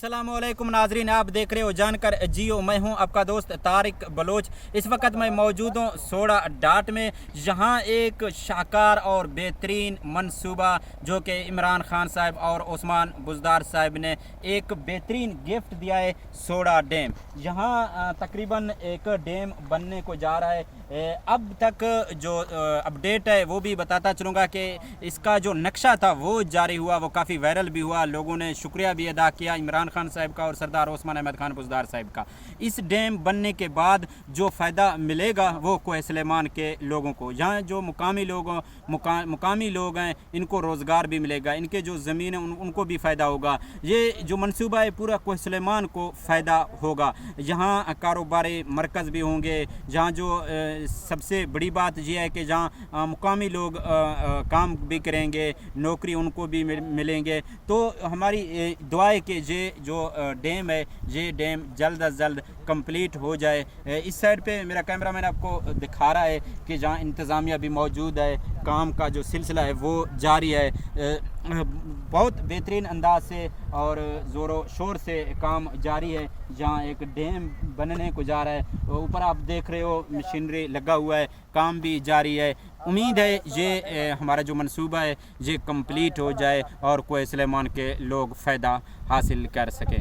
अस्सलामुअलैकुम नाजरीन, आप देख रहे हो जानकर जियो। मैं हूं आपका दोस्त तारिक बलोच। इस वक्त मैं मौजूद हूं सोडा डाट में, जहां एक शाहकार और बेहतरीन मंसूबा जो कि इमरान खान साहब और उस्मान बुज़दार साहब ने एक बेहतरीन गिफ्ट दिया है। सोडा डैम, जहां तकरीबन एक डैम बनने को जा रहा है। अब तक जो अपडेट है वो भी बताता चलूँगा कि इसका जो नक्शा था वो जारी हुआ, वो काफ़ी वायरल भी हुआ। लोगों ने शुक्रिया भी अदा किया इमरान खान साहब का और सरदार उस्मान अहमद खान बुज़दार साहब का। इस डैम बनने के बाद जो फ़ायदा मिलेगा वो कोहे सुलेमान के लोगों को, यहाँ जो मुकामी लोग हैं इनको रोज़गार भी मिलेगा, इनके जो ज़मीन है उनको भी फ़ायदा होगा। ये जो मनसूबा है पूरा कोहे सुलेमान को फ़ायदा होगा। यहाँ कारोबारी मरकज़ भी होंगे, जहाँ जो सबसे बड़ी बात यह है कि जहाँ मुकामी लोग काम भी करेंगे, नौकरी उनको भी मिलेंगे। तो हमारी दुआ है कि ये जो डैम है ये डैम जल्द अज जल्द कंप्लीट हो जाए। इस साइड पे मेरा कैमरामैन आपको दिखा रहा है कि जहाँ इंतज़ामिया भी मौजूद है, काम का जो सिलसिला है वो जारी है। बहुत बेहतरीन अंदाज से और ज़ोरों शोर से काम जारी है। जहाँ एक डैम बनने को जा रहा है, ऊपर आप देख रहे हो मशीनरी लगा हुआ है, काम भी जारी है। उम्मीद है ये हमारा जो मंसूबा है ये कंप्लीट हो जाए और कोहे सुलेमान के लोग फ़ायदा हासिल कर सकें।